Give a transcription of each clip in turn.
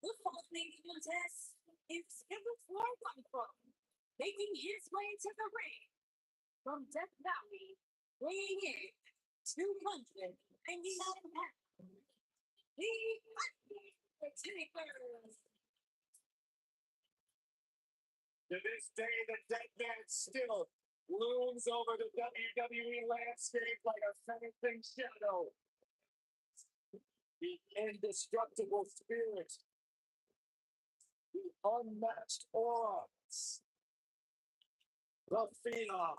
The following contest is scheduled for one fall, making his way to the ring from Death Valley, weighing in 299 pounds. The Undertaker. To this day, the dead man still looms over the WWE landscape like a menacing shadow. The indestructible spirit, the unmatched aura, the phenom.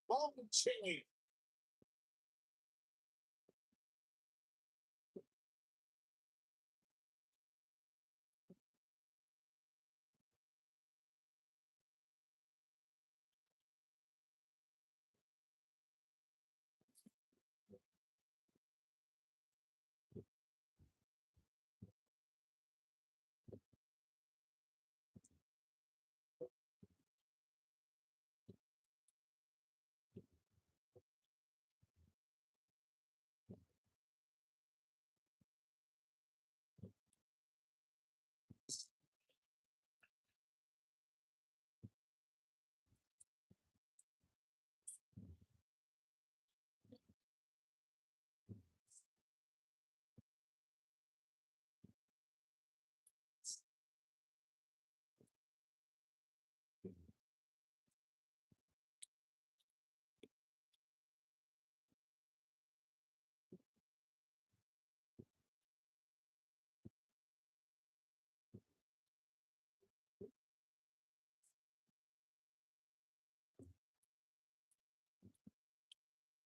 Long chain.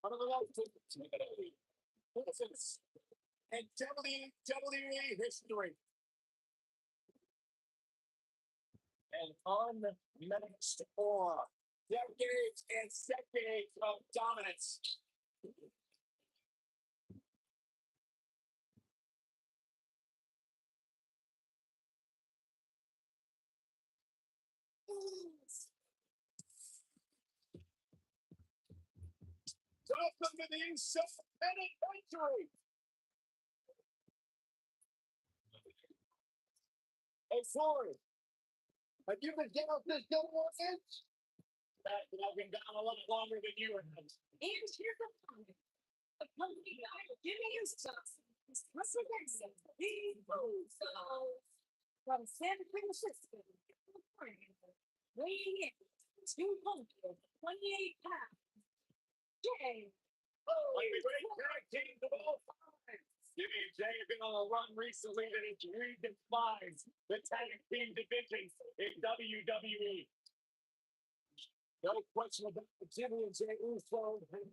One of the most intimidating presence in WWE history. An unmatched aura. Decades and decades of dominance. Welcome to the self-made victory. Hey, Floyd, have you been down this double inch? I've been down a lot longer than you have. And here's the point. The company I'm giving you stuff. Representing the Usos from San Francisco, California, weighing in 228 pounds. Jay. Like the great tag teams of all time. Jimmy and Jay have been on a run recently that has redefines the tag team division in WWE. No question about it. Jimmy and Jay Uso have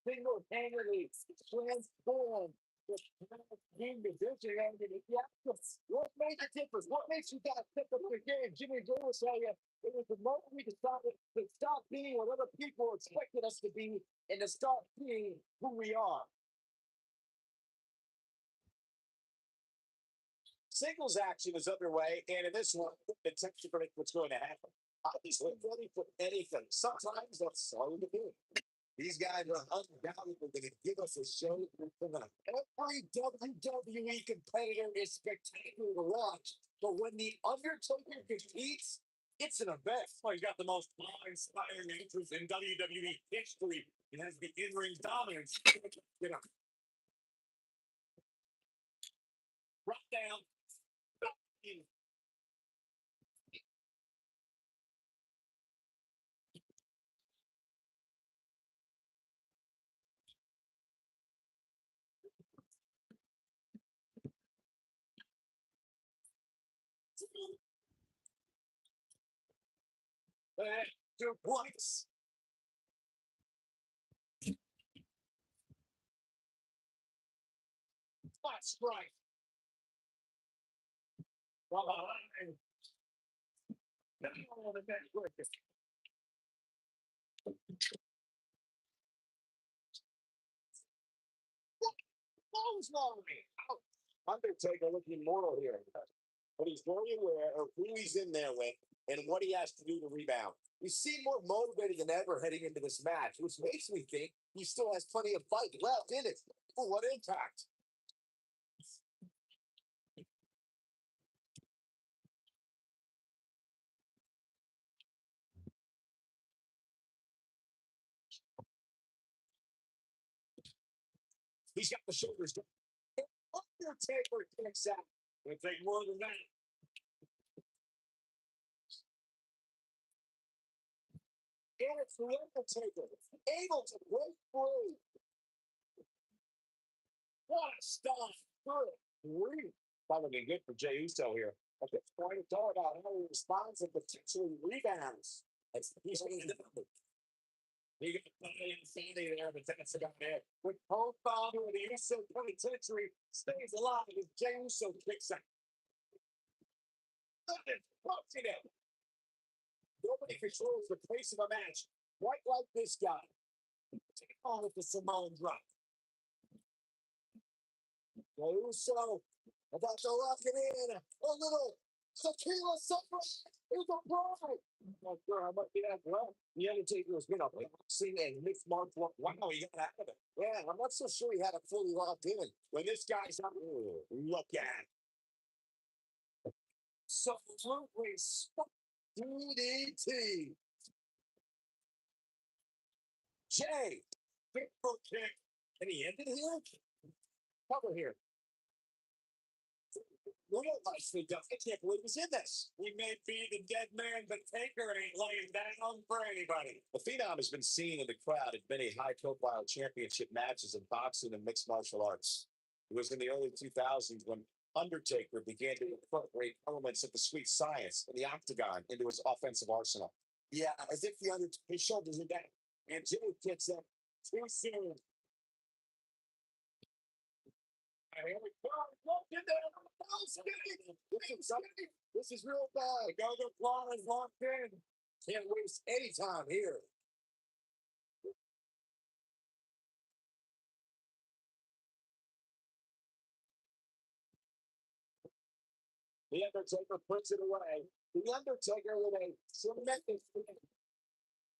single-handedly transformed the tag team division. And if you ask us, what made the difference? What makes you guys pick up the game? Jimmy and Jay will tell you it was the moment we decided to stop being what other people expected us to be and to start being who we are. Singles action is underway, and in this one, the attempt to predict what's going to happen. Obviously, ready for anything. Sometimes that's all you do. These guys are undoubtedly going to give us a show tonight. Every WWE competitor is spectacular to watch, but when the Undertaker competes, it's an event. Well, you got the most awe-inspiring entrance in WWE history. It has the in-ring dominance. You know, drop down. Your points. Spot strike. From behind. Now on the next break. Undertaker looking mortal here. But he's very aware of who he's in there with and what he has to do to rebound. He seemed more motivated than ever heading into this match, which makes me think he still has plenty of fight left in it. Oh, what impact! He's got the shoulders down. Undertaker kicks out. It'll take more than that. And it's the Undertaker able to break through. What a stop. Good. Probably good for Jey Uso here. At this point, it's all about how he responds and potentially rebounds. He's going to do. He got body and sanity there, but that's about it. With profile of the Uso penitentiary stays alive as Jey Uso kicks out. Punching it. Nobody controls the pace of a match quite like this guy. Take on with the Samoan drop. Uso about to lock it in. A little tequila sunrise. It's a pride. I'm not sure how much he has left. The Undertaker has been a boxing and mixed martial art. Wow, he got out of it. Yeah, I'm not so sure he had it fully locked in. When this guy's out, look at it. So, DDT. Jey, big foot kick. And he ended here. Cover here. Real nicely done. I can't believe he's in this. He may be the dead man, but Taker ain't laying down for anybody. The Phenom has been seen in the crowd at many high-profile championship matches in boxing and mixed martial arts. It was in the early 2000s when Undertaker began to incorporate elements of the sweet science and the octagon into his offensive arsenal. Yeah, as if his shoulders are down. And Jey gets up too soon. Here we go. Look at that. This is real bad. Go-go claw is locked in. Can't waste any time here. The Undertaker puts it away. The Undertaker with a tremendous win.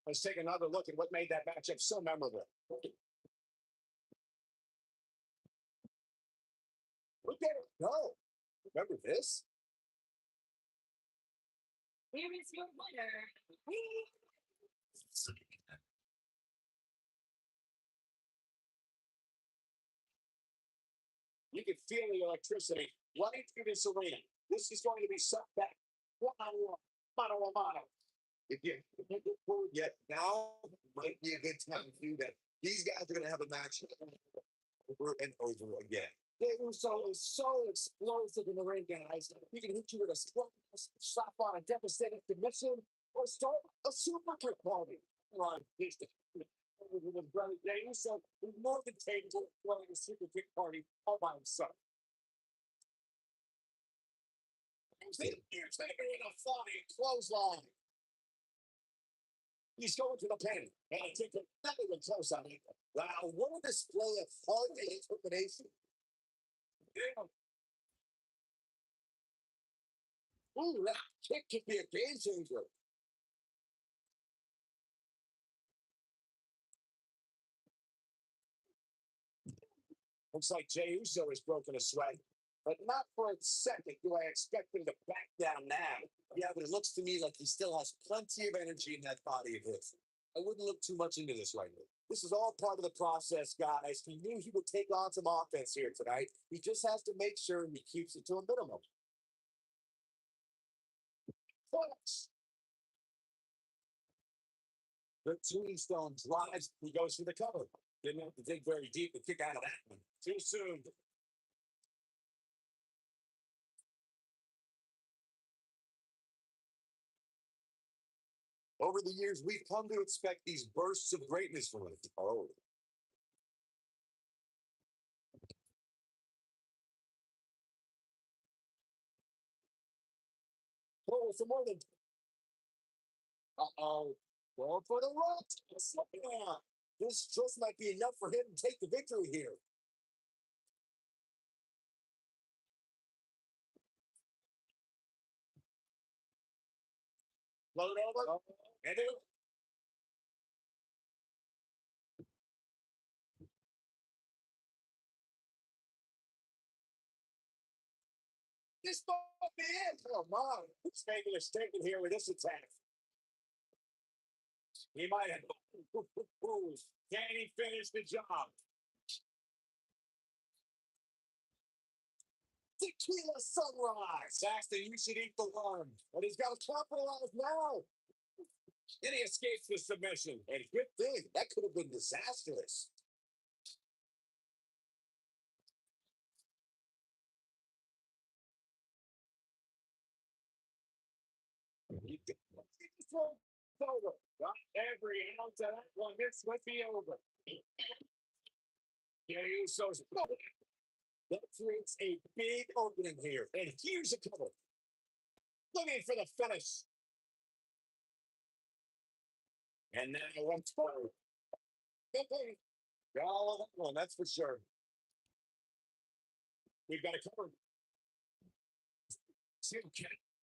Let's take another look at what made that matchup so memorable. Look at it go. Remember this? Here is your winner. You can feel the electricity running through this arena. This is going to be sucked back. One-on-one, mano-a-mano. If you haven't get forward yet, now might be a good time to do that. These guys are going to have a match over and over again. Jey Uso is so explosive in the ring, guys. He can hit you with a slap on a devastating submission or start a super kick party. Right, with his brother Jey Uso is more than capable of throwing a super kick party all by himself. Here's taking in a flying clothesline. He's going to the pin, and I think not even close on it. Wow, what a display of heart and determination. Yeah. Ooh, that kick could be a game changer. Looks like Jey Uso has broken a sweat, but not for a second do I expect him to back down now. Yeah, but it looks to me like he still has plenty of energy in that body of his. I wouldn't look too much into this right now. This is all part of the process, guys. He knew he would take on some offense here tonight. He just has to make sure he keeps it to a minimum. Points. The Tombstone drives. He goes for the cover. Didn't have to dig very deep to kick out of that one. Too soon. Over the years, we've come to expect these bursts of greatness from him. Oh, some more than. Uh-oh. Going for the rock. Yeah. This just might be enough for him to take the victory here. Load over. And do. This ball, man. Come on. Who's making a statement here with this attack? He might have. Can he finish the job? Tequila sunrise. Saxton, you should eat the worm. But he's got to capitalize now. Then he escapes the submission. And good thing. That could have been disastrous. Over. Got every ounce of that one. This would be over. Yeah, Usos. That creates a big opening here. And here's a cover. Looking for the finish. And then I went forward. All of that one, that's for sure. We've got a cover.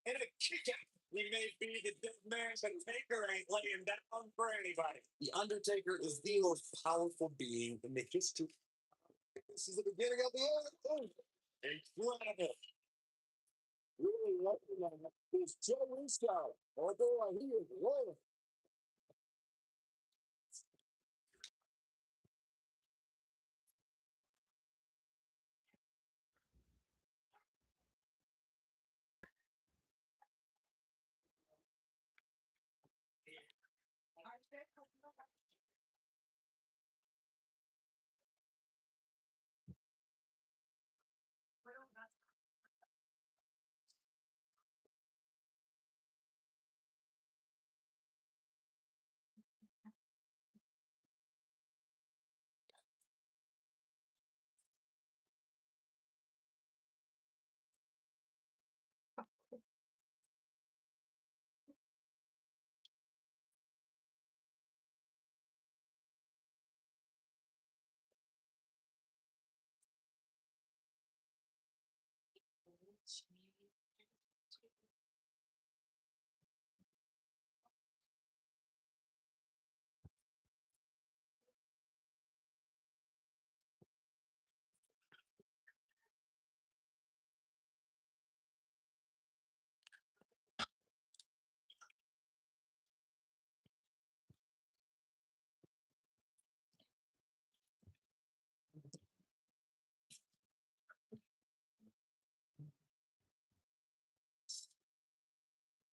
And a kick out. He may be the dead man, but Taker ain't laying down for anybody. The Undertaker is the most powerful being in the history. This is the beginning of the end. Incredible. Really lucky on that. It's Joe Russo. Although he is low.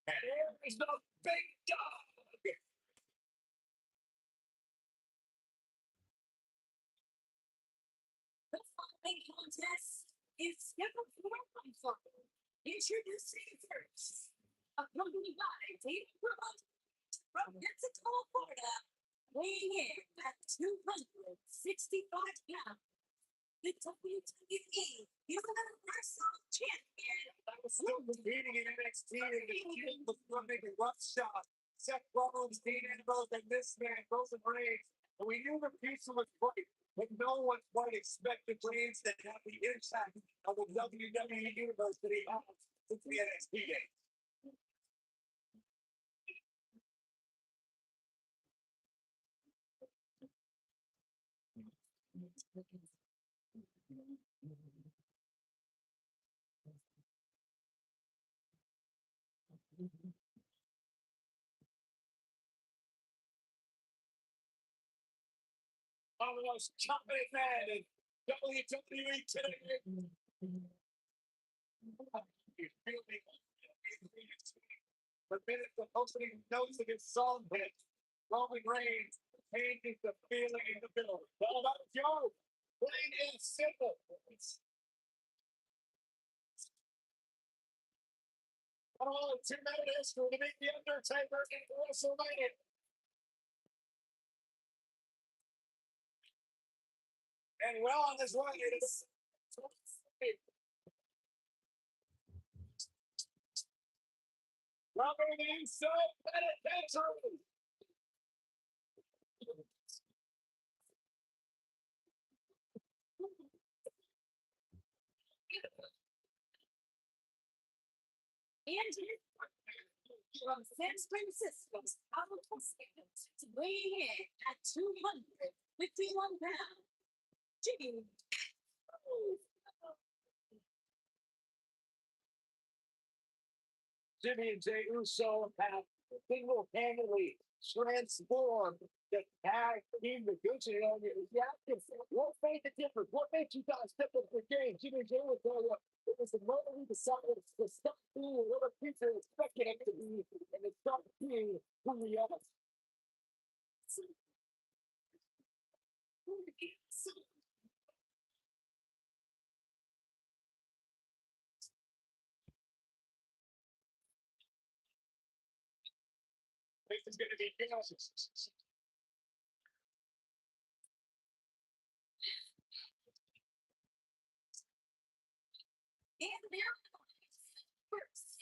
And here's the big dog. The following contest is scheduled for one fall. Introducing first, accompanied by Dave Promoter from Pensacola, Florida, weighing in at 265 pounds. The WWE Universal Champion. I was still competing in NXT and was making rough shot. Seth Rollins, Dean Ambrose, and this man, Roman Reigns. And we knew the future was bright, but no one quite expected Reigns to have the impact of the WWE Universe that he has since the NXT days. One of the most confident men in WWE today. The minute the opening notes of his song hit, Roman Reigns changes the feeling in the building. All about Joe. Plain and simple. All 2-minute history to beat The Undertaker in WrestleMania. And well on his way, it is. Robert being so penitentiary. from San Francisco's powerful stands to weighing in at 251 pounds, Jimmy. Jimmy and Jay Uso have single-handedly transformed the tag team division. What made the difference? What made you guys step up the game? Jimmy and Jay was it was the moment we decided to stop being what people expected it to be and to start being who we are. This is going to be and their first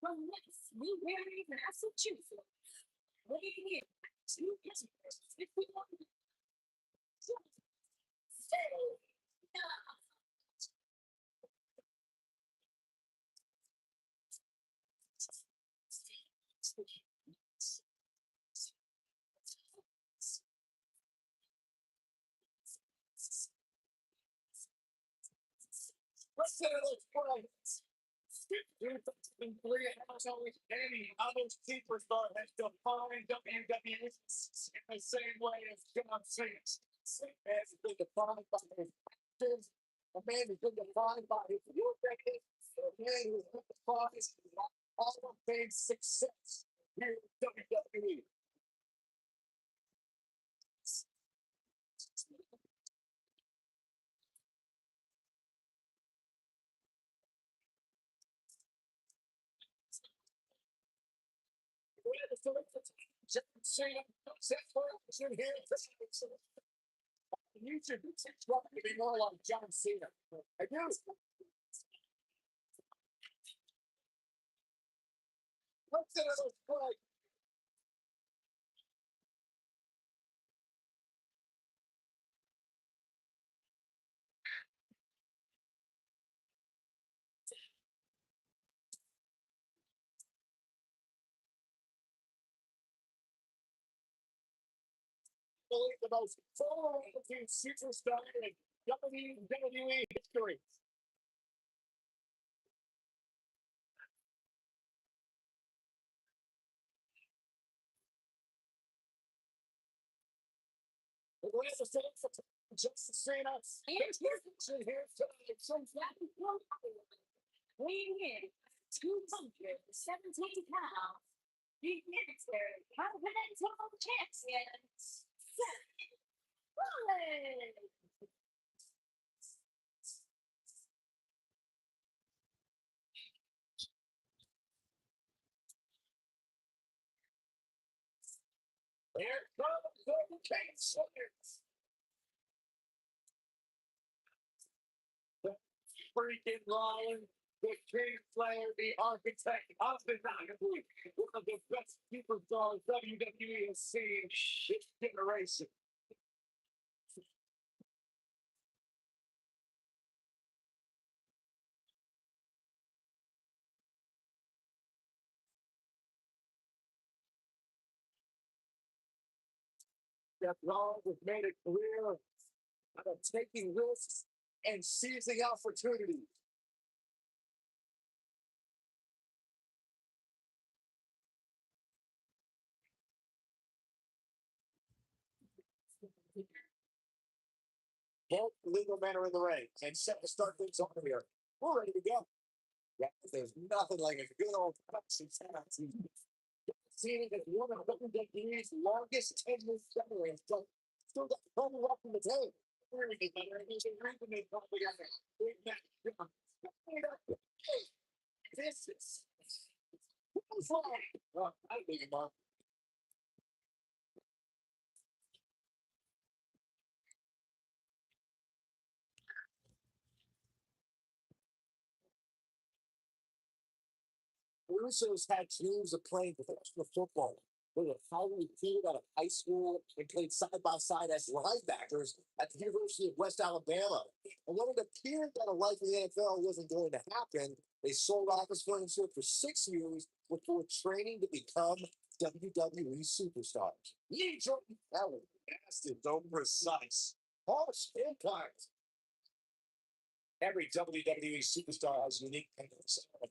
from West Newbury, Massachusetts. Weighing in at 251 Let's say those points. Any other superstar has defined WWE in the same way as John Cena. Has been defined by his actions. A man has been defined by his music. A man who has been defined by all of his success here in WWE. You should try to be more like John Cena. I do. Let's say those points. The most forward-looking superstar in WWE history. The last of just the same us. Here's weighing in 217 pounds. The military continental champion, Seth Rollins. Here comes the Chainslingers. The freaking Lion, the King Slayer, the architect of the WWE, one of the best superstars WWE has seen this generation. That Rollins has made a career out of taking risks and seizing opportunities. Both legal men are in the ring and set to start things on here. We're ready to go. Yeah, there's nothing like a good old production setup. Seeing as one of WWE's longest tenured veterans, still got trouble up in the tape. This is. I think about Russo's had dreams of playing professional football. They were highly recruited out of high school and played side by side as linebackers at the University of West Alabama. And when it appeared that a life in the NFL wasn't going to happen, they sold off his friendship for 6 years before training to become WWE superstars. Lee Jordan Allen, nasty, so precise, harsh impact. Every WWE superstar has unique angles. I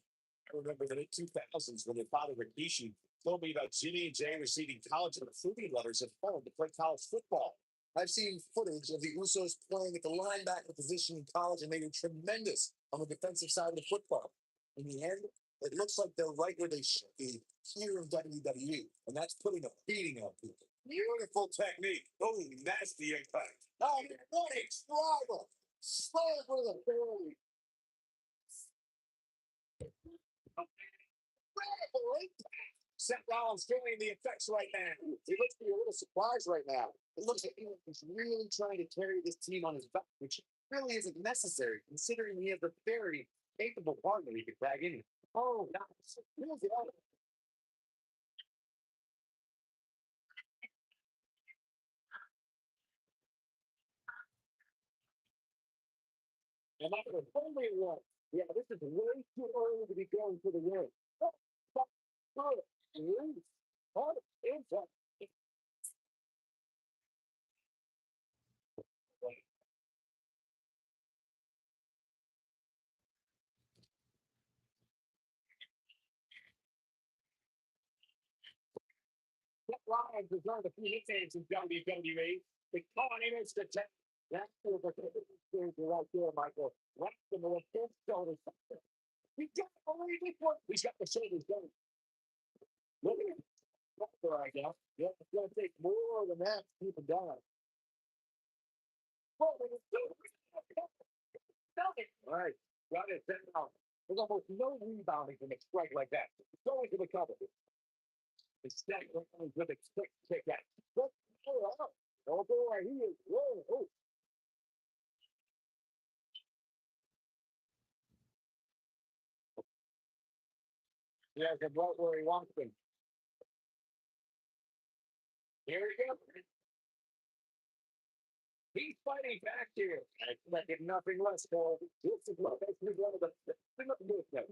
remember that in 2000s when their father Rikishi told me about Jimmy and Jay receiving college recruiting letters at home to play college football. I've seen footage of the Usos playing at the linebacker position in college, and they were tremendous on the defensive side of the football. In the end, it looks like they're right where they should be here in WWE, and that's putting a beating on people. Beautiful technique. Oh, nasty impact. Oh, what a driver. Slam with a barely. Seth Rollins feeling the effects right now. He looks to be a little surprised right now. It looks like he's really trying to carry this team on his back, which really isn't necessary, considering he has a very capable partner he could tag in. Oh, nice. Here's the other. And that's the only one. Yeah, this is way too early to be going for the win. Oh, good. Oh, inside. Lions has learned a few nicknames in WWE. The calling is the tech. That's the experience right there, Michael. What's the more thin shoulders? We can't believe this one. He's got the shoulders done. Look at him. That's right now. Yeah, it's going to take more than that to keep him down. All right. Got it. Set down. There's almost no rebounding from a strike like that. Going to the cover. The stack with a quick kick out. Oh boy, he is. Whoa, oh. Yeah, he's right where he wants him. Here he goes. He's fighting back here. I expected nothing less, Paul. This is what makes me one of the business.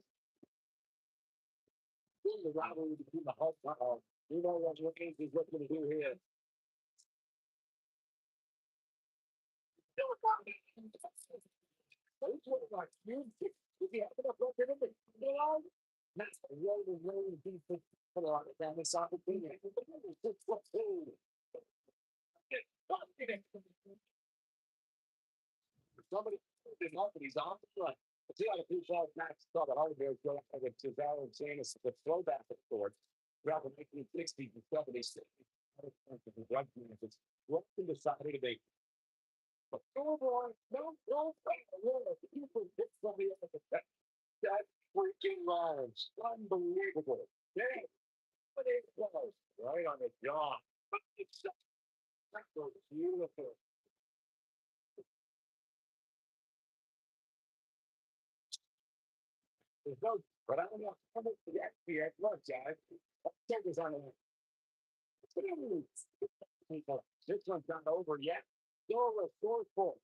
The rivalry between the Hulk. You know what Reigns is looking to do here. Is he having a broken in the That's a really decent for the family soccer team. Somebody did not, but he's on the front. See how the people Max saw the Holidays go with Cesaro and Sheamus, the throwback of sorts throughout the 1960s and 70s. What's decided to be? But overall, no, people get somebody else. That freaking Rollins. Unbelievable. Yeah, but it was right on the jaw. But it's so beautiful. There's no, but I don't know how much the XP at lunch, guys. Check this on it. This one's not over yet. Still resourceful.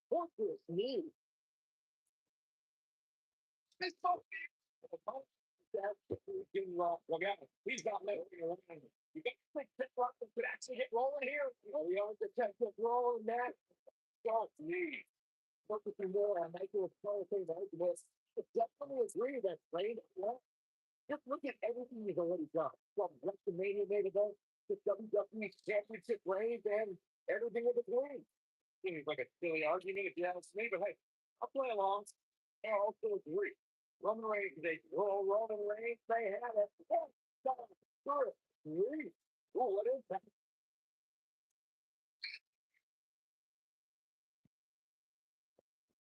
Fortress me. This well, yeah, he's got nothing around. You got to think that Rock could actually hit rolling here. We always attempt to roll in that. Don't need. Focusing more on making a small thing like this. I definitely agree that playing well. Just look at everything he's already done. From WrestleMania main event to WWE Championship reigns and everything in between. Seems like a silly argument if you ask me, but hey, I'll play along. I also agree. Roman Reigns, Roman Reigns, they had it. Oh, what is that?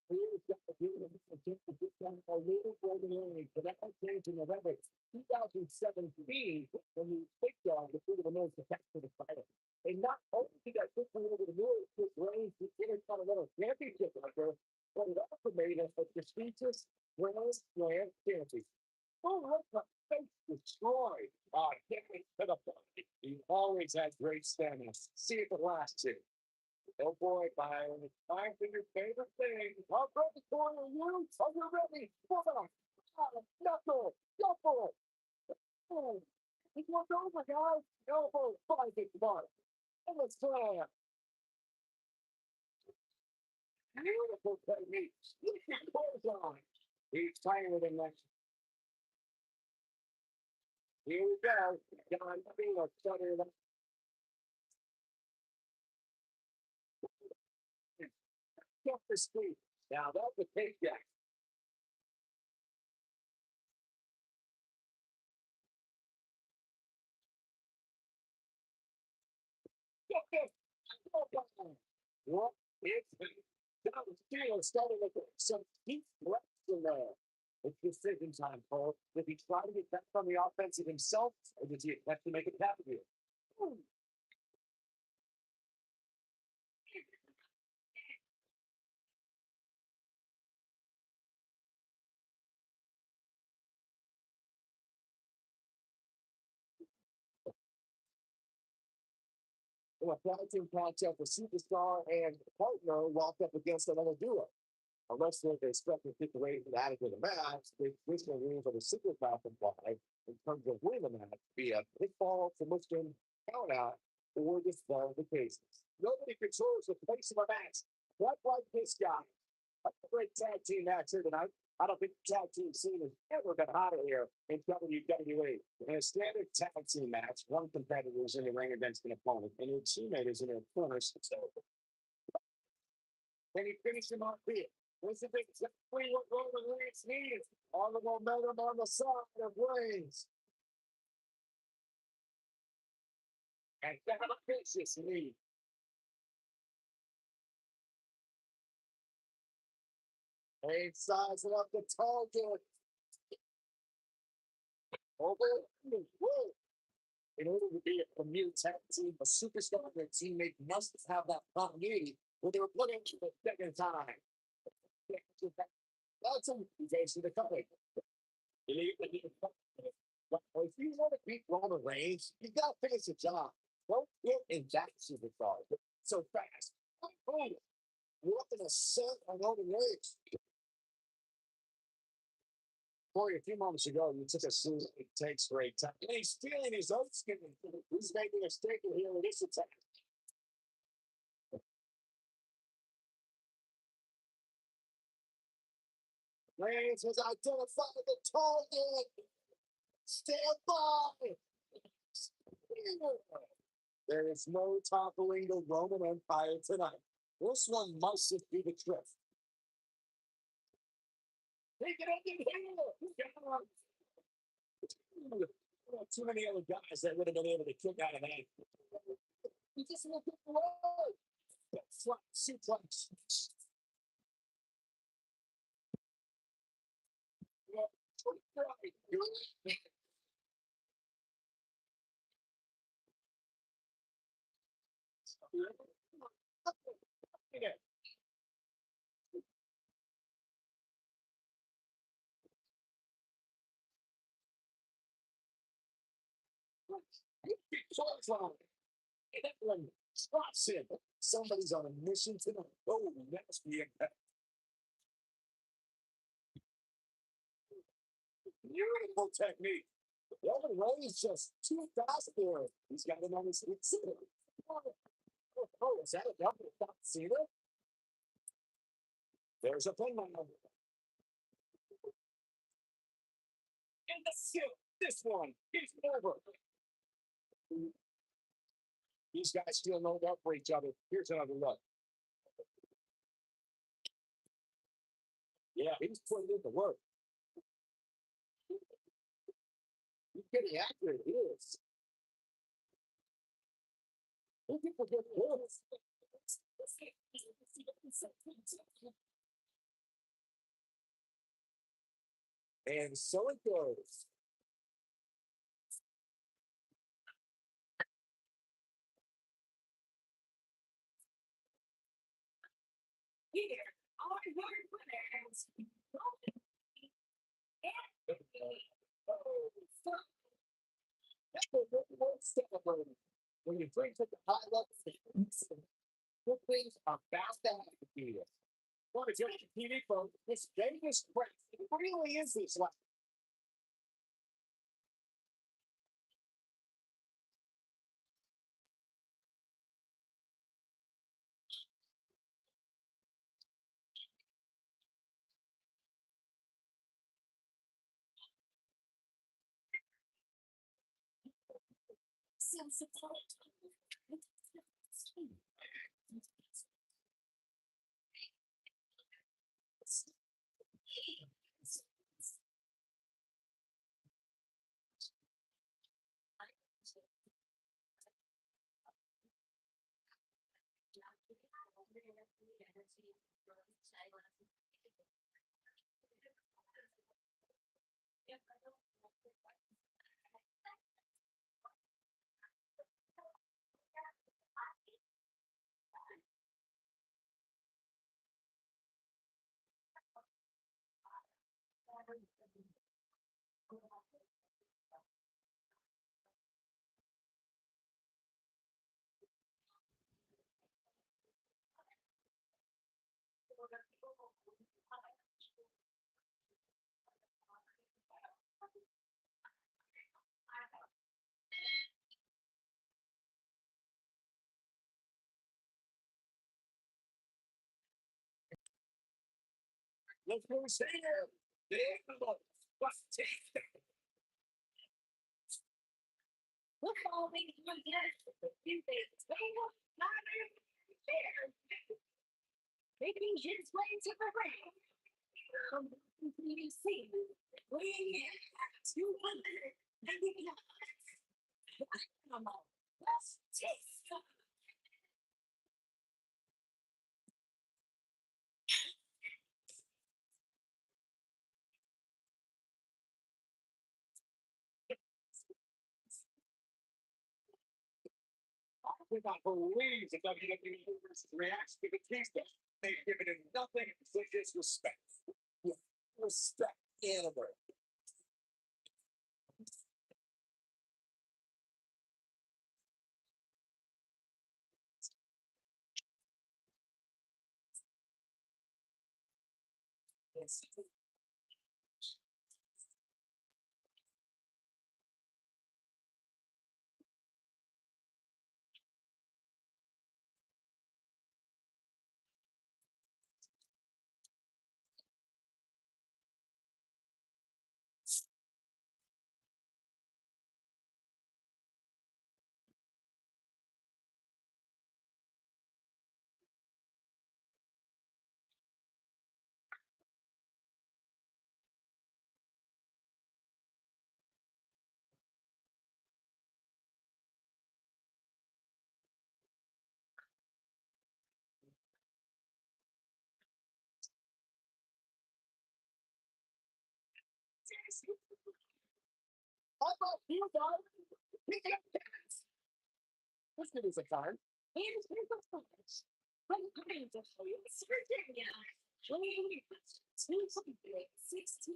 Here's got to do it against the discount a little Roman Reigns, but that changed in November 2017 when he picked on the Freedom of the North to capture the title. And not only did that put him over the North, which Reigns to Intercontinental Championship record, but it also made us a prestigious Grand Slam champion. Oh, what the face destroyed. Oh, hit me to the body. He always had great stamina. See if it lasts it. Oh boy, Byron, it's time for your favorite thing. I'll break the corner, you. Are you ready? Hold on. Knuckle. Knuckle. Oh, it went over, guys. Elbow. Fight it, Mark. And let's slam. Beautiful technique. Look at his clothes on. He's playing with him next. Here we go. John Cena stuttering up. Get the speed. Now that's a takedown. Get this. What? It's John Cena starting to get some deep breaths in there. It's decision time, Cole. Did he try to get back on the offensive himself, or did he attempt to make it happen here? In a tag team contest, a superstar and partner walked up against another duo. Unless they expect to pick away from the adequate match, they traditionally lean for the secret path implied in terms of winning the match via pitfall, submission, count out, or disqualifications. Nobody controls the pace of a match. Quite like this guy. A great tag team match here tonight. I don't think the tag team scene has ever been hotter here in WWE. In a standard tag team match, one competitor is in the ring against an opponent, and your teammate is in their corner. Then he finished him off here. This is exactly what Roman Reigns needs. All the momentum on the side of Reigns. And got a vicious lead. Reigns sizing up the target. Over. Woo. In order to be a premier tag team, a superstar and their teammate must have that continuity when they were put into the second time. That's a reason to come. But if you want to beat Roman Reigns, you got to finish the job. Don't get in that superstar so fast. Oh, what an assault on Roman Reigns. Corey, a few moments ago, you took a suit. It takes great time. And he's stealing his own skin. He's making a statement here with this attack. Reigns has identified the target. Stand by. There is no toppling the Roman Empire tonight. This one must be the truth. Take it up in here. Too many other guys that would have been able to kick out of that. He just looked at the road. Flat suplex. Spots him. Somebody's on a mission tonight. Oh, that's the impact. Beautiful technique. Roman Reigns just too fast for him. He's got him on his feet. Oh, is that a double stop Cena? There's a pin on him. And the skill. This one is over. These guys feel no doubt for each other. Here's another look. Yeah, he's putting in the work. He's getting accurate. He is. Who can forget this? And so it goes. When you bring to the high level, good things are bound to happen to you. Well, it's your TV phone. This game is great. It really is this way. Look who's here. Look all these one few things. Making his way to the ring. You see, we have 200 and we have let's taste. I cannot believe the WWE Universe reacts to the Batista. They've given him nothing but disrespect. With respect, Amber. Yes. How about you, dog? Pick up pants. This kid is a card. Here's the cards. From Green to Virginia. 16.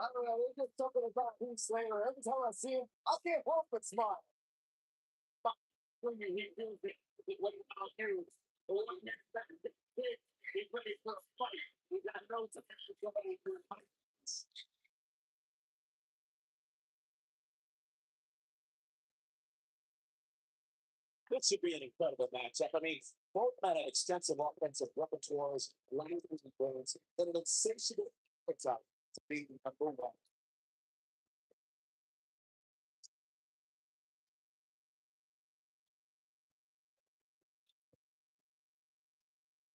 I don't know, we're just talking about Heath Slater. Every time I see him, I can't help but smile. But when you hear music, what I'll do, when he's ready for a fight, you gotta know to somebody for a fight. This should be an incredible matchup. I mean, both men have extensive offensive repertoires, language and brains, and an insatiable appetite to be number one.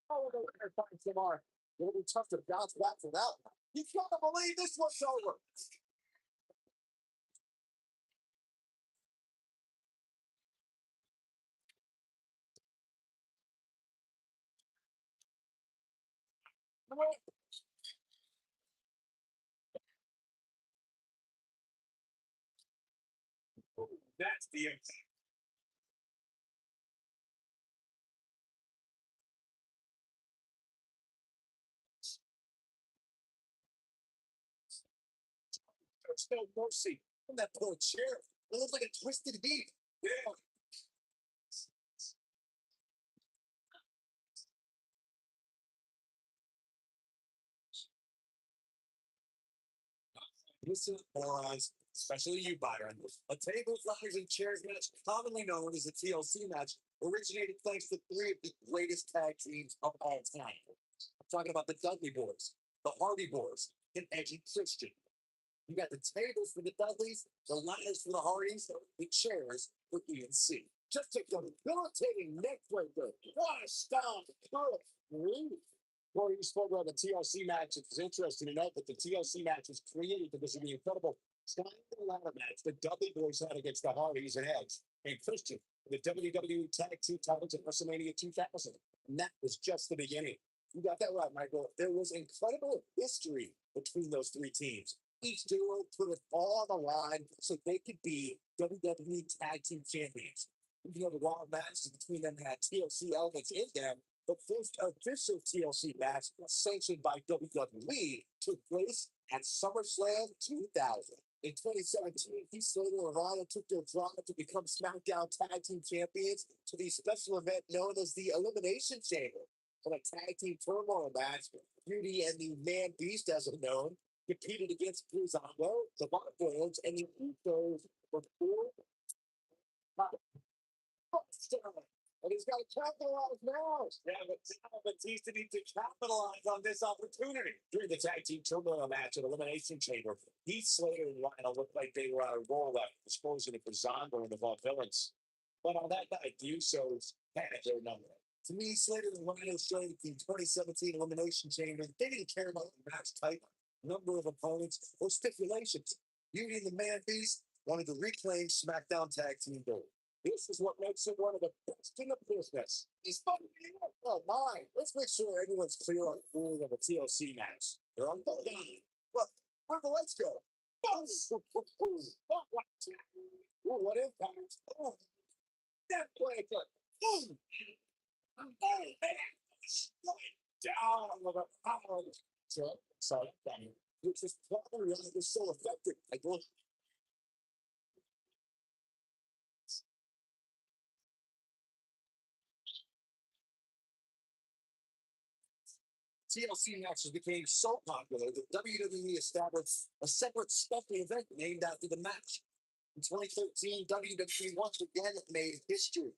Oh, they're fighting tomorrow. It'll be tough to bounce back from that one. You can't believe this one's over. That's the There's no mercy on that poor chair. It looks like a twisted heat. Yeah. Listen, morons, especially you, Byron. A table, flags, and chairs match, commonly known as a TLC match, originated thanks to three of the greatest tag teams of all time. I'm talking about the Dudley Boys, the Hardy Boys, and Edge and Christian. You got the tables for the Dudleys, the ladders for the Hardys, the chairs for ENC. Just take the debilitating neck breaker. What a style! Good. Corey, you spoke about the TLC match. It's interesting to note that the TLC match was created because of the incredible Steiner ladder match the Dudley Boys had against the Hardys and Edge and Christian for the WWE Tag Team titles at WrestleMania 2000. And that was just the beginning. You got that right, Michael. There was incredible history between those three teams. Each duo put it all on the line so they could be WWE Tag Team Champions. You know, the Raw matches between them had TLC elements in them. The first official TLC match sanctioned by WWE took place at SummerSlam 2000. In 2017, Heath Slater and Rhino took their drama to become SmackDown Tag Team Champions to the special event known as the Elimination Chamber. In a tag team turmoil match, Beauty and the Man Beast, as they're known, competed against Breezango, the Barbarians, and the Usos for 4 and he's got to capitalize now. Yeah, but now Batista needs to capitalize on this opportunity. During the tag team turmoil match at Elimination Chamber, Heath Slater and Rhino looked like they were on a roll after disposing of Breezango and the Vaudevillains. But on that night, the Usos had their number. To me, Slater and Rhino showed the 2017 Elimination Chamber they didn't care about the match type, number of opponents, or stipulations. Beauty and the Man Beast wanted to reclaim SmackDown Tag Team Gold. This is what makes it one of the best in the business. He's fucking oh my. Let's make sure everyone's clear on the rules of a TLC match. They're on both. Look, where the lights go? What impact? Oh, that breaker. Down with a power. Sorry, which is probably so effective. I go. TLC matches became so popular that WWE established a separate special event named after the match. In 2013, WWE once again made history.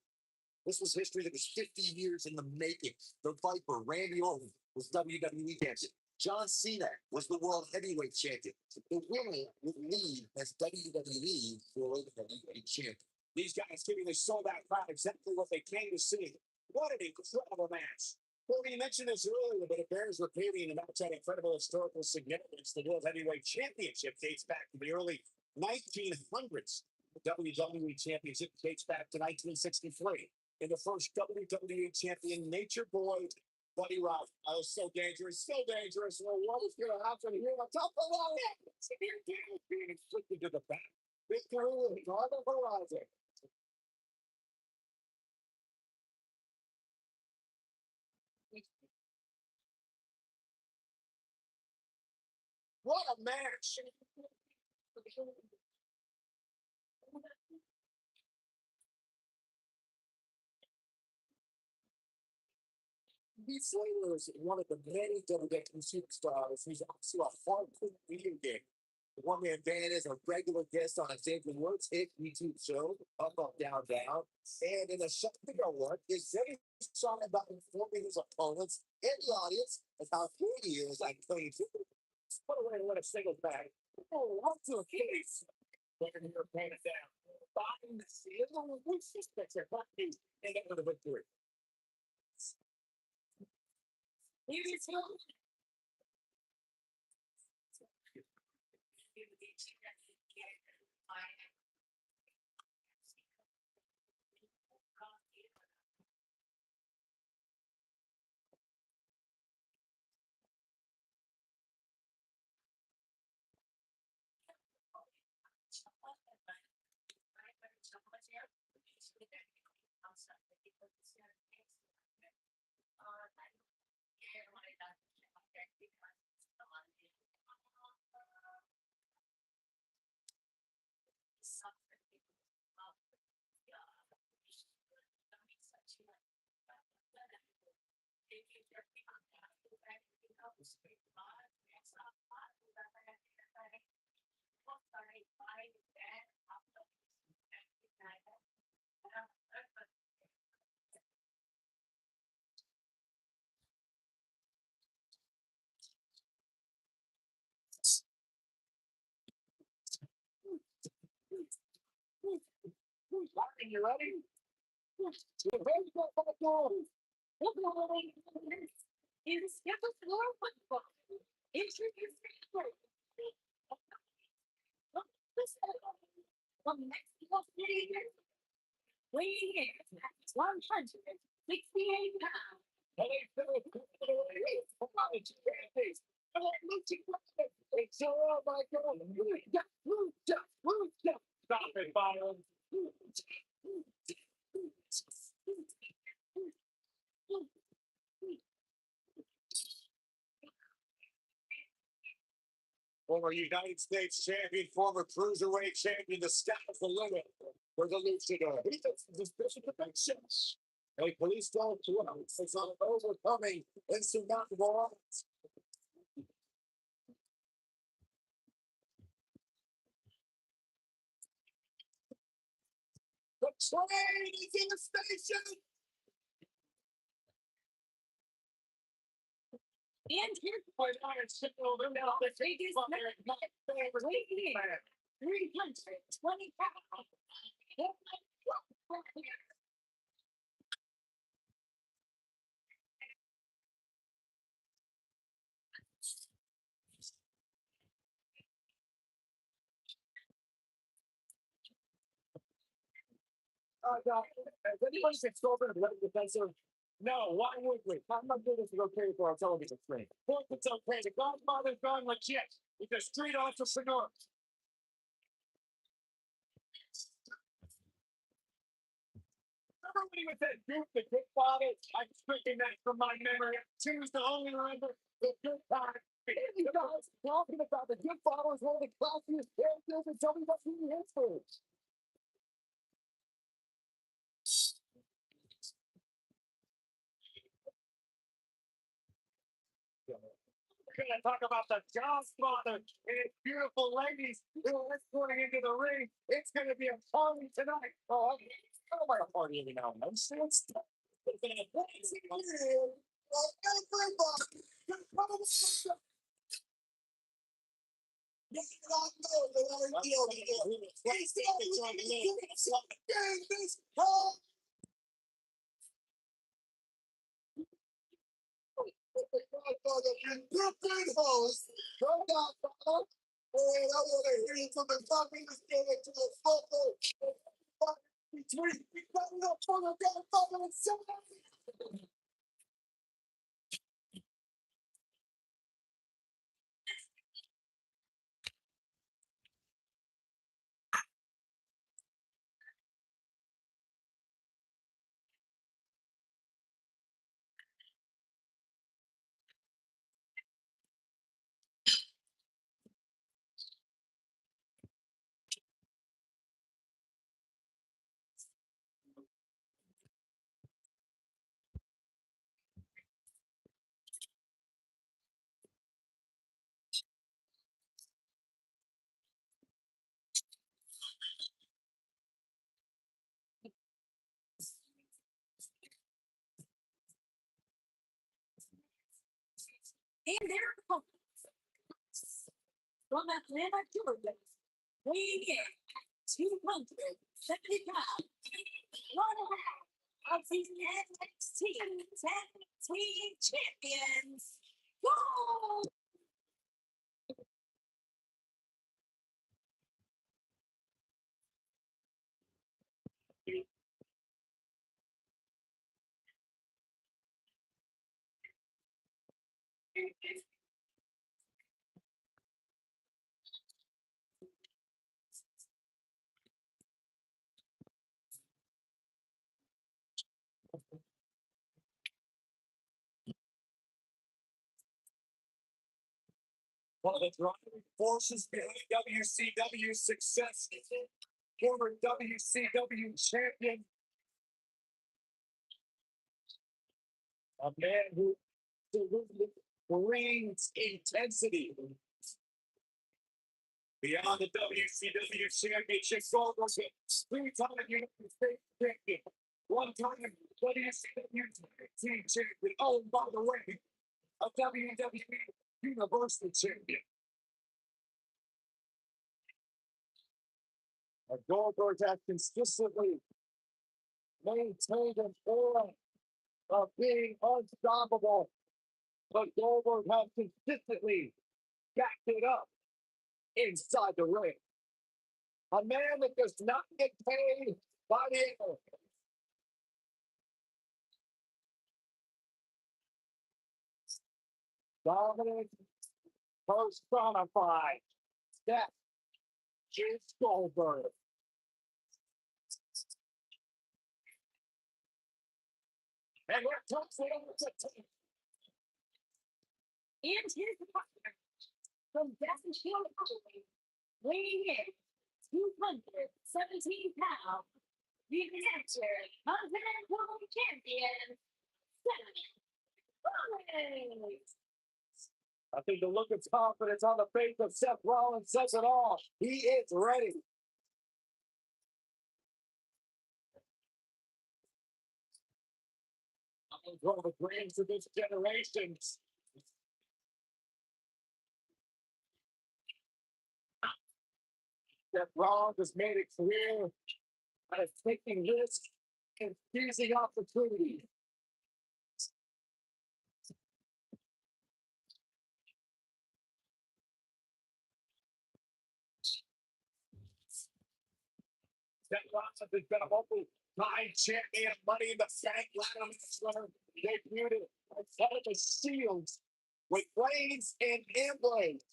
This was history that was 50 years in the making. The Viper, Randy Orton, was WWE champion. John Cena was the World Heavyweight Champion. The winner would lead as WWE World Heavyweight Champion. These guys giving the sold out crowd exactly what they came to see. What an incredible match. Well, we mentioned this earlier, but it bears repeating. The match had incredible historical significance. The World Heavyweight Championship dates back to the early 1900s. The WWE Championship dates back to 1963. And the first WWE Champion, Nature Boy, Buddy Rock. I was so dangerous, so dangerous. Well, what was going to happen here on top of all that? Severe damage being inflicted to the back. Victory is on the horizon. What a match! Heath Slater is one of the many WWE superstars. He's also a hardcore video game. The one man band is a regular guest on Xavier Woods' hit YouTube show, Up, Up, Down, Down. And in a shot video one, is very song about informing his opponents and the audience of how good he is at playing football. What a way to win a singles match. Oh, up to a case. Looking here, paying it down. Bottom the seal, which suspects are lucky and get the victory. You ready? You're ready to go. Is skip a floor football. Introduce from Mexico City, weighing in at 168 pounds. And they fell from college campus. And they're looking like it's all my God. Stop it, Byron. Former United States champion, former cruiserweight champion, the sky is the limit for the luchador. He does this bishop perfection. A police dog to us. It's on overcoming insurmountable odds. The train is in the station. And here's what I signal them out. The biggest man, my favorite man. 320 pounds. Has anybody been sober and defensive? No, why would we? How much of this is okay for our television screen? Look, it's okay. The Godfather's gone legit. He's a street entrepreneur. Remember when he was that Duke, the Good Father? I'm stricken that from my memory. Choose to only remember the good times. You guys talking about the Good Father is one of the classiest characters in WWE history. We're going to talk about the Godfather and his beautiful ladies who are escorting into the ring. It's going to be a party tonight. Oh, I don't like a party every now and then. It's going to be everybody. The Godfather and Brooklyn host. The Godfather. And I want to hear you from the top of the scale to the photo. Between the Godfather and somebody. And they're from Atlanta, Georgia, weighing in 270 pounds. One of these NXT Tag Team Champions. Go! One of the driving forces behind WCW's success, former WCW champion, a man who absolutely brings intensity. Beyond the WCW Championship, Goldberg is three-time United States champion, one-time WCW Tag Team champion. Oh, by the way, a WWE Universal champion. Goldberg has consistently maintained an aura of being unstoppable, but Goldberg has consistently backed it up inside the ring. A man that does not get paid by the air. Dominant personified. That is Goldberg. And here comes the Undertaker. And here's the partner from Jacksonville, Illinois, weighing in 217 pounds, the answer, Continental World Champion, Seth Rollins. I think the look of confidence on the face of Seth Rollins says it all. He is ready. One of the greatest of this generation. Seth Rollins has made it clear that it's taking risks and seizing opportunities. Seth Rollins has been a multi-time champion, Money in the Bank, ladder match winner, debuted as head of the Shields with Reigns and Ambrose.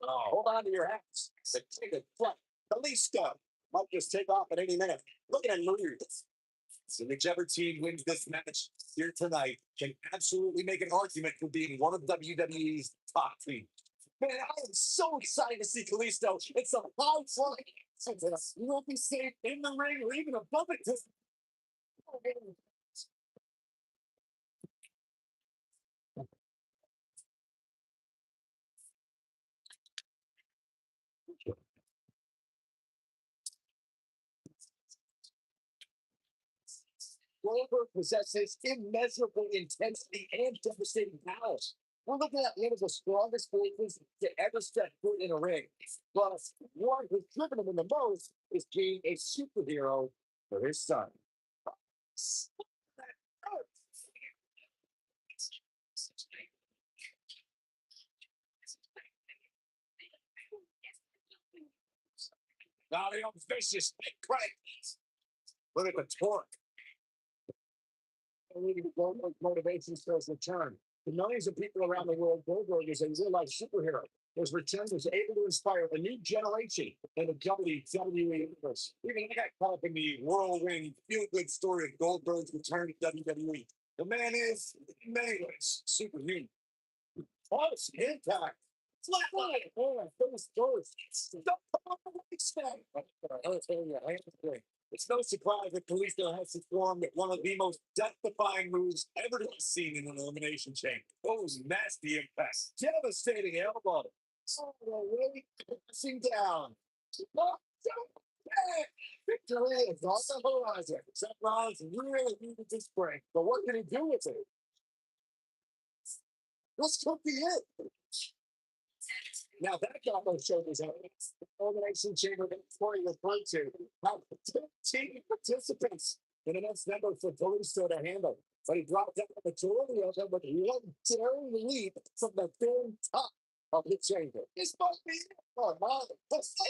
Oh, hold on to your hats. Take a flight. Kalisto might just take off at any minute. Look at him move. So whichever team wins this match here tonight can absolutely make an argument for being one of WWE's top teams. Man, I am so excited to see Kalisto. It's a high flight. You won't be safe in the ring or even above it. Goldberg possesses immeasurable intensity and devastating power. We're looking at one of the strongest forces to ever step foot in a ring. But one who's driven him in the most is being a superhero for his son. Now they don't vicious big crank. Look at the torque. Goldberg's motivation starts to return. To millions of people around the world, Goldberg is a real-life superhero. His return was able to inspire a new generation in the WWE universe. Even I got caught up in the whirlwind, feel-good story of Goldberg's return to WWE. The man is, in many ways, superhuman. Plus, impact. Flatline. Oh, those doors. Stop expect. It's no surprise that Kalisto has performed one of the most death-defying moves ever to be seen in an elimination chamber. Those nasty impacts. Devastating elbow. Oh, really pressing down. Oh, victory is on the horizon. Seth Rollins really needed this break, but what can he do with it? This could be it. Now that combo showed his elements. The elimination chamber that Corey referred to. How 15 participants in the next number for Kalisto to handle. But he dropped out the majority of them with one daring leap from the very top of the chamber. This must be it. Oh, my. That's the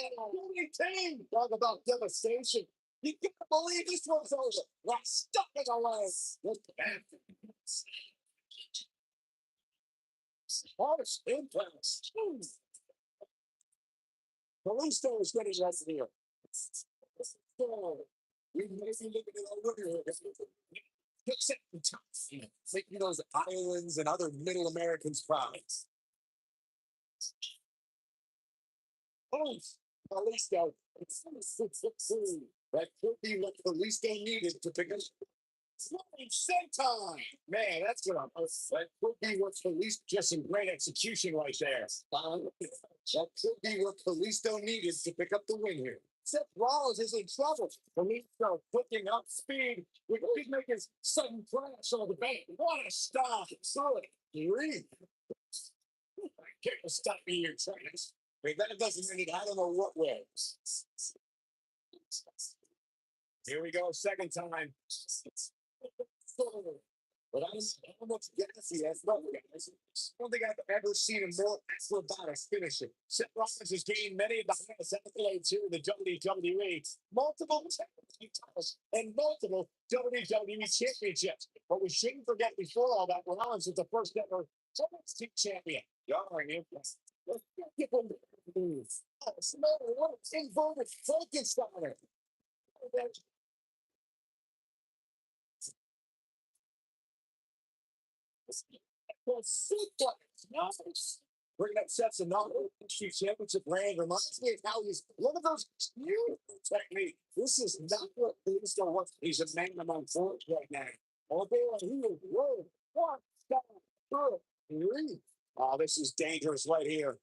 team. Talk about devastation. You can't believe this one's over. Not stuck in the line. Harsh impacts. Kalisto is getting less here. We may be looking at over here. Making those islands and other middle Americans proud. Oh, Kalisto. That could be what Kalisto needed to pick up. Same time. Man, that's what I'm. That could be what Kalisto. Just some great execution right there. That could be what Kalisto needed to pick up the win here. Seth Rollins is in trouble. Kalisto picking up speed. He's making sudden crash on the bank. What a stop. Solid. Three. Can't stop me here, Travis. I mean, that doesn't mean I don't know what way. Here we go, second time. But I don't know what Gassy has. No, I don't think I've ever seen a more acrobatic finisher. Seth Rollins has gained many of the highest accolades here in the WWE, multiple titles and multiple WWE championships. But we shouldn't forget before all that, Rollins was the first ever NXT champion. Darn him. Let's get him to move. Oh, Samoa, what a inverted Frankenstein. Nice. Bringing up sets another Chief Championship reign reminds me of how he's one of those beautiful technique. This is not what he's going to. He's a man among force right now. Although he is rolling. One, two, three. Oh, this is dangerous right here.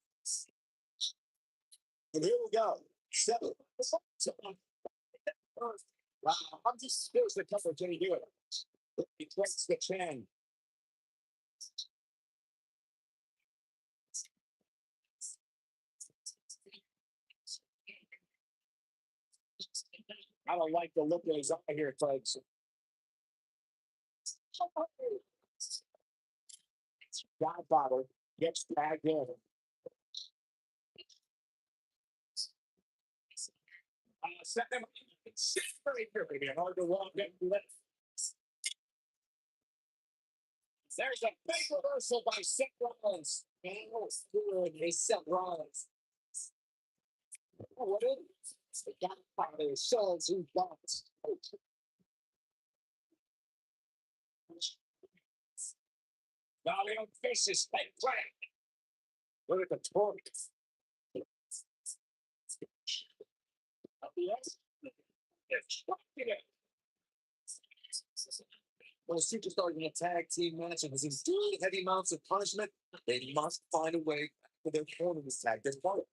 And here we go. Seven. Wow, I'm just supposed to cover. Can he do it? He breaks the chin. I don't like the look of his eye here, folks. Godfather gets tagged in. Set them very quickly. Hard to walk in. There's a big reversal by Seth Rollins. They Seth Rollins. Oh, what is it? The Godfather shows who wants. Now they don't fish this big play. Look at the torque. Yes. When a superstar in a tag team match and is enduring heavy amounts of punishment, they must find a way for their opponent to tag their opponent.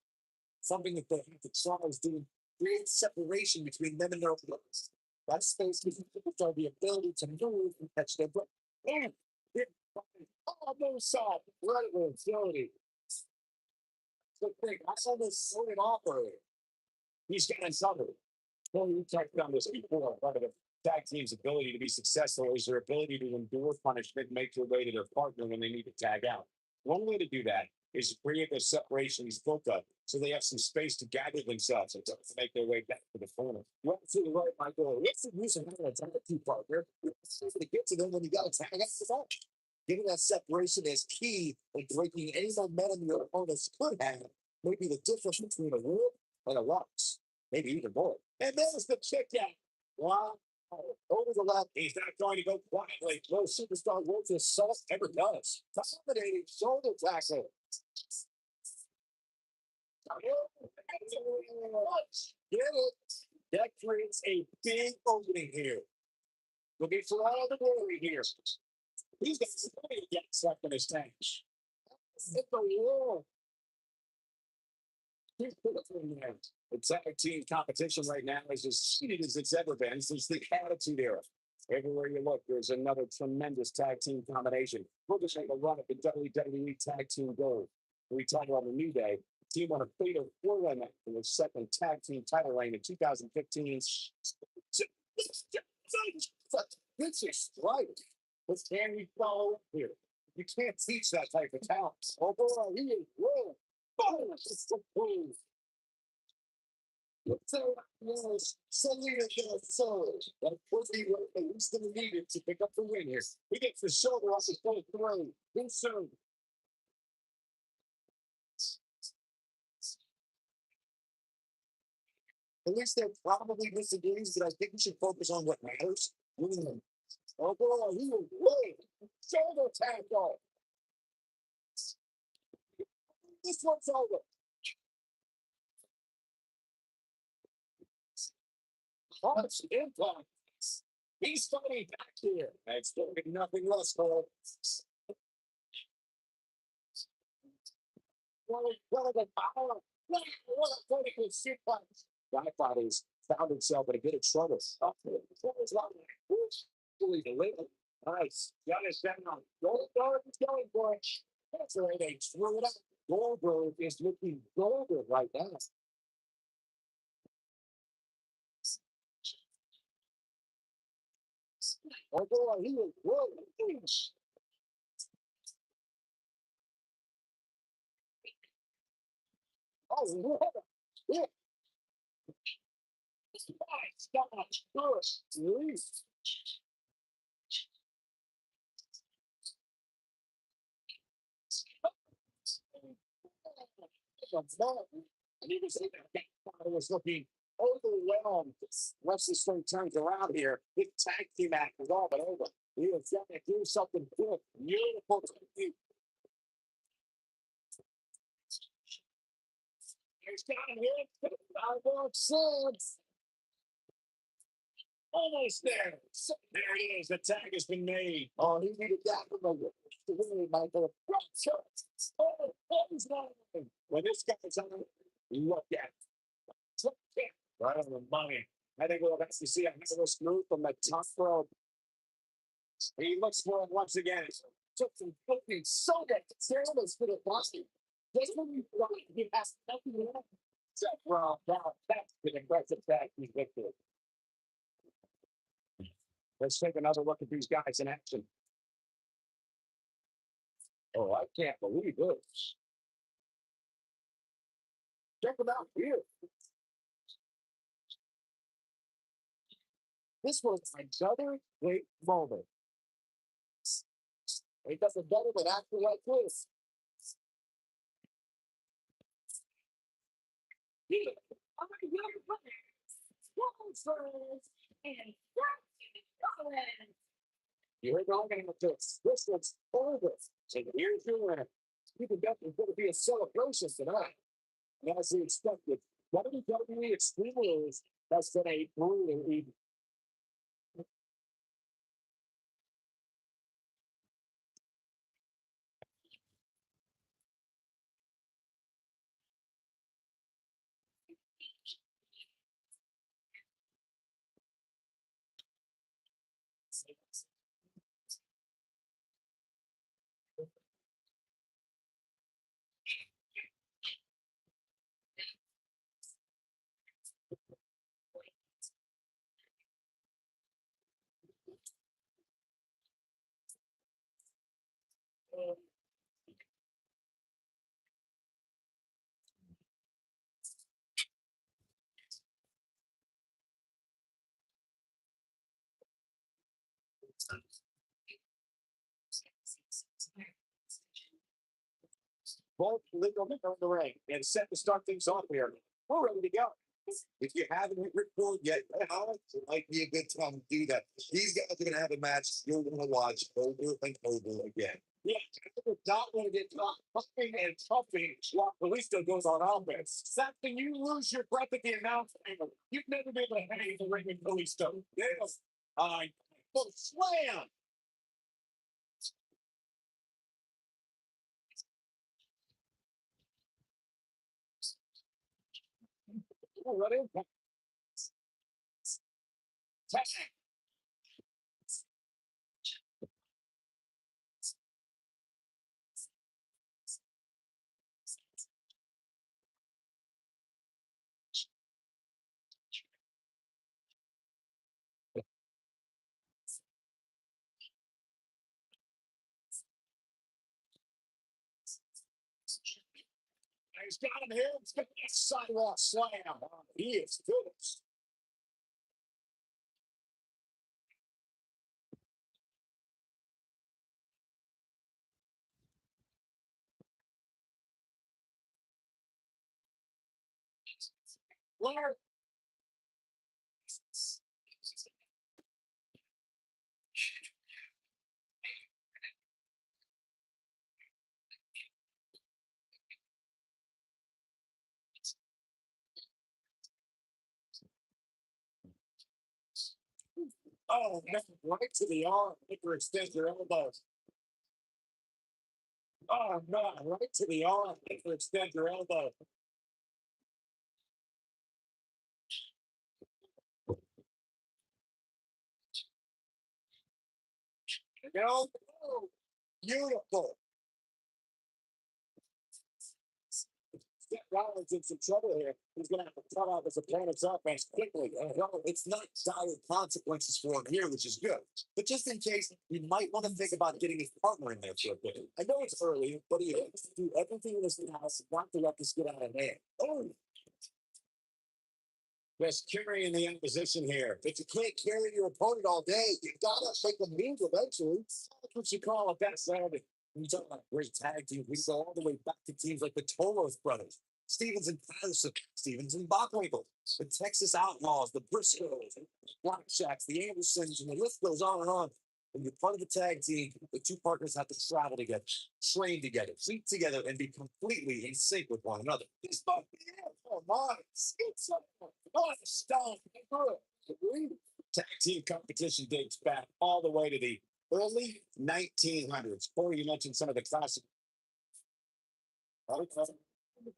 Something that they have to try is to create separation between them and their opponents. That space gives the superstar the ability to move and catch their breath. And it almost saw right with agility. So think, I almost threw it off earlier. He's getting covered. Well, we talked on this before, but the tag team's ability to be successful is their ability to endure punishment and make their way to their partner when they need to tag out. One way to do that is to create those separations built up so they have some space to gather themselves and to make their way back to the corner. You're absolutely right, Michael. What's the use of having a tag team partner? It's easy to get to them when you got to tag out the back. Getting that separation is key in breaking any momentum your opponents could have. Maybe the difference between a win and a loss. Maybe even more. And there's the kick out. Wow. Over the left. He's not going to go quietly. No superstar worth his salt ever does. Dominating shoulder tackle. Get it. That creates a big opening here. Looking for all the glory here. He's got somebody to get stuck in his tank. Hit the wall. The tag team competition right now is as heated as it's ever been since the Attitude Era. Everywhere you look, there's another tremendous tag team combination. We're just make a run at the WWE Tag Team Gold. We talk about the New Day. The team won a fatal four-way match in their second tag team title reign in 2015. This is right. But can we follow up here? You can't teach that type of talent. Oh boy, he is rolling. Oh, it's so cool. So, yes, Selena does so. That would be what at least they needed to pick up the win here. He gets the shoulder off his full throw. Then soon. At least they're probably disagrees, but I think we should focus on what matters. Winning. Oh boy, he is rolling. Shoulder tackle. This one's over. harsh impacts. He's fighting back here. Expecting nothing less, Cole. What a power. What a vertical suplex. Guy thought he's found himself in a bit of trouble. Nice. Got his down. Goldberg is going for it. That's right. They threw it up. Goldberg is looking golden right now. Oh boy, he is good. Oh, yeah. Nice. Gosh, good. Release. And you can see that guy was looking overwhelmed. Once this thing turns around here, big tag team act is all but over. He is going to do something good. Beautiful technique. He's got him here. I want six. Almost there. So there it is. The tag has been made. Oh, he needed that from the really, Michael. Oh, he's not. When this guy's on, look at it. Right on the money. I think we'll actually see a nice move from the top rope. He looks for it once again. Took some cooking so that Sarah's for the Boston. Just when you thought he has nothing left. So, well, now that's an impressive tag team victory. Let's take another look at these guys in action. Oh, I can't believe this. Check them out here. This was another great moment. It doesn't better than acting like this. Yeah. I'm going to go and you're going with this. This looks over. So here's your winner. You can definitely going to be a celebration tonight. And as we expected, WWE Extreme Rules has been a brutal evening. Both legal men on the ring and set to start things off here. We're ready to go. If you haven't hit record yet, it might be a good time to do that. These guys are going to have a match you're going to watch over and over again. Yeah, you don't want to get puffing and puffing while Kalisto goes on offense. Something you lose your breath at the announce table. You've never been able to hang the ring with Kalisto. Yes. Slam. What impact? Tag. He's got him here. It's got a sidewalk slam. He is finished. Larry. Oh, man, right to the arm. Hyperextend your elbows. Oh, no, right to the arm. Hyperextend your elbow. No, no. Beautiful. Seth Rollins in some trouble here. He's going to have to cut off his opponent's offense quickly. No, it's not dire consequences for him here, which is good. But just in case, you might want to think about getting his partner in there for a bit. I know it's early, but he has to do everything in his house not to let this get out of hand. Oh, just carrying the opposition here. If you can't carry your opponent all day, you gotta make a move eventually. That's what you call a best landing. When you talk about great tag teams, we go all the way back to teams like the Tolos brothers, Stevens and Patterson, Stevens and Bockwinkel, the Texas Outlaws, the Briscoes, the Black Shacks, the Andersons, and the list goes on and on. When you're part of a tag team, the two partners have to travel together, train together, eat together, and be completely in sync with one another. This might be it. Oh my, it's stop. Tag team competition dates back all the way to the early 1900s. Corey, you mentioned some of the classic. Okay.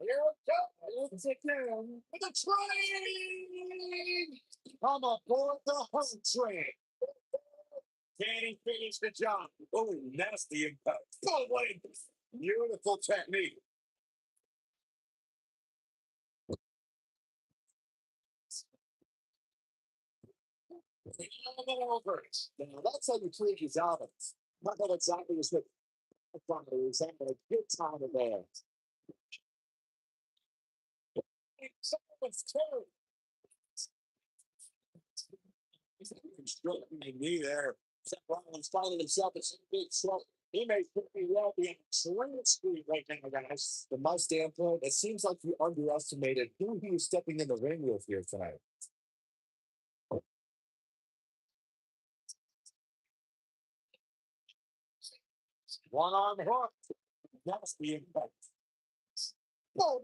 Here it goes. With a train. Come aboard the home train. Can he finish the job? Oh, nasty impact. Oh, wait. Beautiful technique. Over. Now, that's how you treat these albums. Not that exactly as the is having a good time in there. Someone's terrible. He's constructing a knee there. Seth Rollins finding himself in some big trouble. He may pretty well be on swing street right now, guys. From my standpoint, it seems like you underestimated who he was stepping in the ring with here tonight. One arm hook. That's the impact. Oh,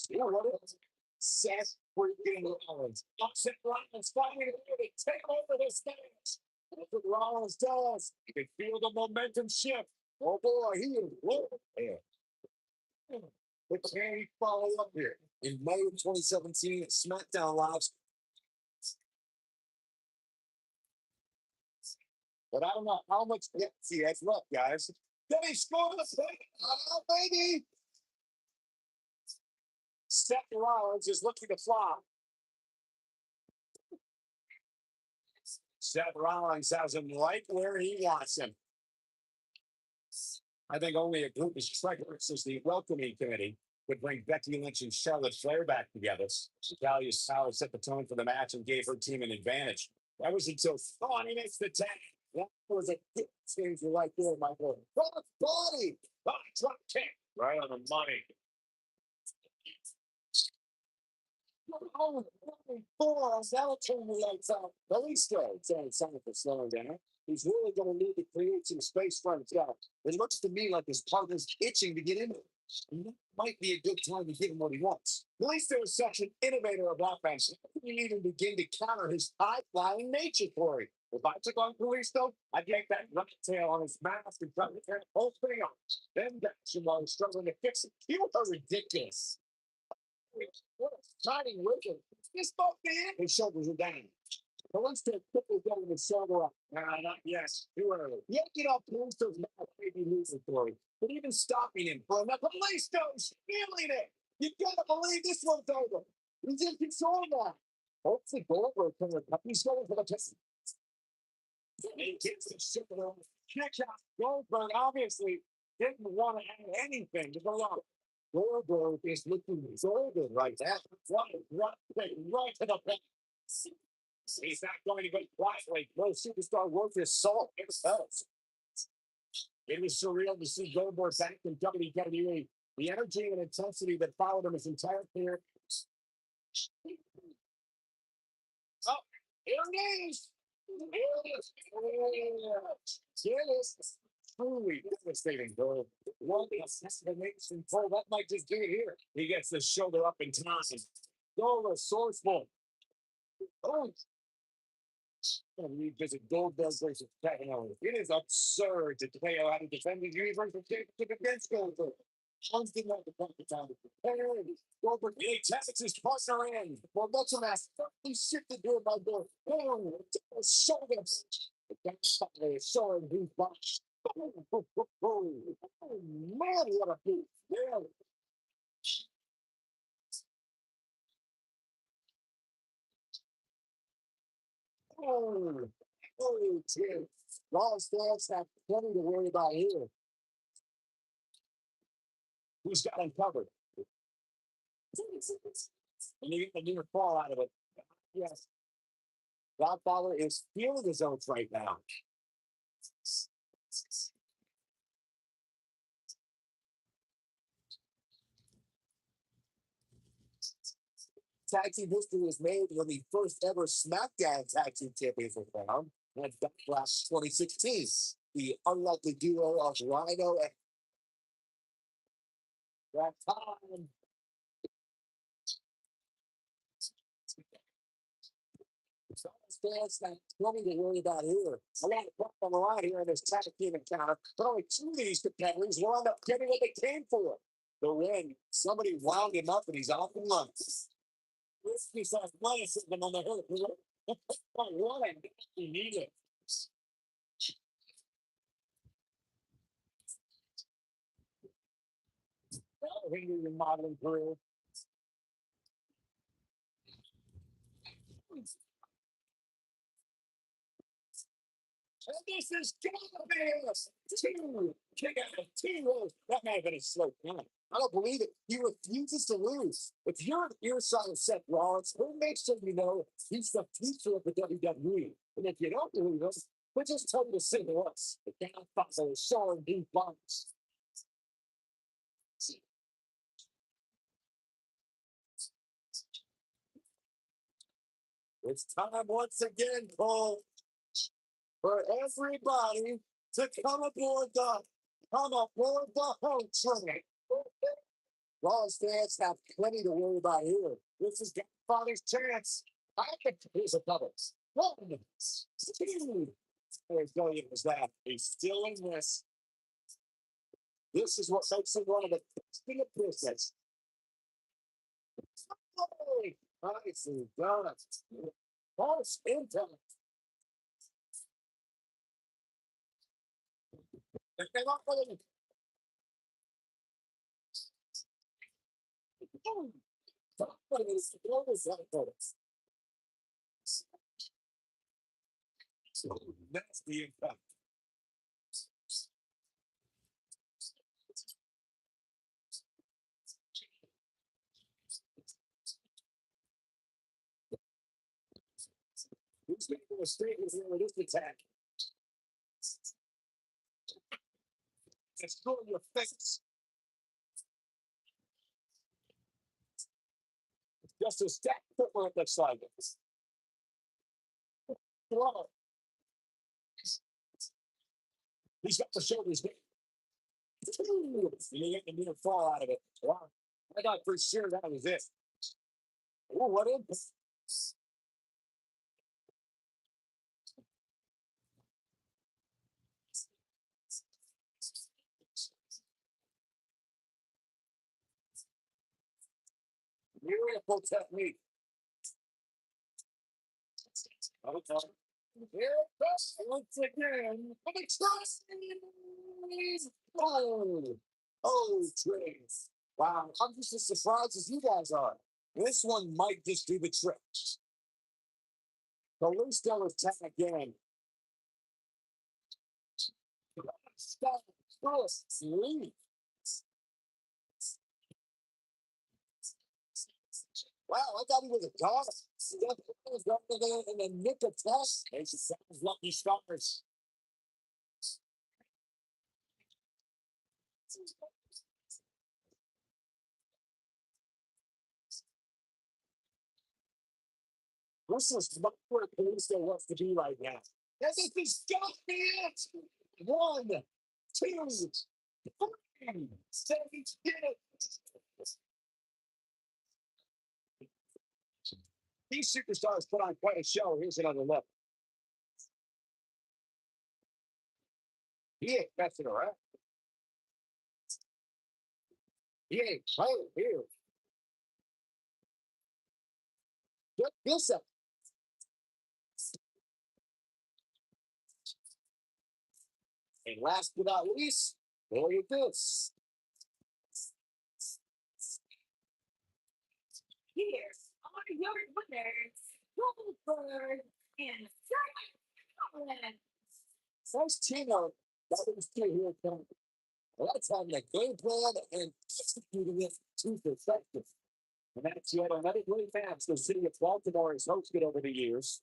you know what it is? Seth freaking Rollins. Upset Rollins finding a way to take over the stage. That's what Rollins does. You can feel the momentum shift. Oh boy, he is rolling. But can he follow up here? In May of 2017, SmackDown Live. But I don't know how much. Yeah, see, that's left, guys. Then he scored the thing. Oh, baby. Seth Rollins is looking to flop. Seth Rollins has him right where he wants him. I think only a group as treacherous as the welcoming committee would bring Becky Lynch and Charlotte Flair back together. Natalia Power set the tone for the match and gave her team an advantage. That was until he makes the tag. That was a good changer right there, Michael. Cross body! Drop kick! Right on the money. Oh, four, that'll turn the lights out. Balisto saying something for slowing down. He's really going to need to create some space for himself. It looks to me like his partner's itching to get in there. And that might be a good time to give him what he wants. Balisto is such an innovator of offense. How can you even begin to counter his high-flying nature, Corey? If I took on Kalisto, I'd yank that nut tail on his mask and try to tear the whole thing off. Then dash him while he's struggling to fix it. You are ridiculous. What a exciting wicket. This both man. His shoulders are down. Kalisto quickly getting his shoulder up. Not yet. Too early. Yanking off Kalisto's mouth may be losing for him. But even stopping him for enough. Kalisto's feeling it. You gotta believe this one's over. He's in control now. Hopefully Goldberg can recover. He's going for the pistol. He gets the shoulder on. Kick out. Goldberg obviously didn't want to add anything to go on. Goldberg is looking golden right now. Right to the back. He's not going to go quietly. No superstar worth his salt himself. It was surreal to see Goldberg back in WWE. The energy and intensity that followed him his entire career. Oh, here it is. Here it is. Truly devastating, bro. One assassination pull. That might just do it here. He gets the shoulder up in time. Goal resourceful. Oh, and we visit Goldberg versus Techno. It is absurd to KO had to defend the Universal Championship against Goldberg. Once did not the pocket time to prepare. Goldberg attacks his partner in. Well, that's a mess. He shifted to my door. Boom! Shoulders. Showing who's box. Oh, man, what a beat. Yeah. Oh, oh, dear. Raw fans have plenty to worry about here. Who's got him covered? And you get the near fall out of it. Yes. Godfather is feeling his own right now. Tag team history was made when the first ever SmackDown tag team champions were found at Backlash 2016. The unlikely duo of Rhino and that time. Fans got plenty to worry about here. A lot of on the line here in this tag team encounter, but only two of these competitors wound up getting what they came for. The win. Somebody wound him up and he's off and runs. This piece of athleticism on the hook. What he needed. Henry remodeling career. And this is Gomez. Two. Kick out of two. That may have been a slow count. I don't believe it. He refuses to lose. If you're on the ear of Seth Rollins, we'll make sure you know he's the future of the WWE. And if you don't believe us, we'll just tell you to sing to us. The Godfather is showing deep bombs. It's time once again, Cole, for everybody to come aboard the home train. Raw's fans have plenty to worry about here. This is Godfather's chance. I think here's a double. One, two. As brilliant as that. He's still in this. This is what makes him one of the best in the business. Hey, nicely done. False impact. If they're not going to somebody is always that close. So that's the impact. Who's making a statement here with this attack? It's still in your face. Just a step footwork looks like it. Wow. He's got the shoulders big. You get the near fall out of it. Wow. I thought for sure that was it. Oh, what impact. Beautiful technique. Okay. Here it goes once again. And it's oh, oh, Trace. Wow, I'm just as surprised as you guys are. This one might just do the trick. The Kalisto attack again. Stop. Sleep. Wow, I thought he was a dog. Steph was in the nick of time. They should sound lucky stars. This is not where Kalisto wants to be right now. This is the stop it. One, two, three. Sage it. These superstars put on quite a show. Here's another look. He ain't messing around. He ain't playing here. Check this out. And last but not least, look at this. Here's all your winners, Goldberg and Charlotte. First team of WWE here coming. A lot of time the game plan and executing it to perfection. And that's yet another great match the city of Baltimore has hosted over the years.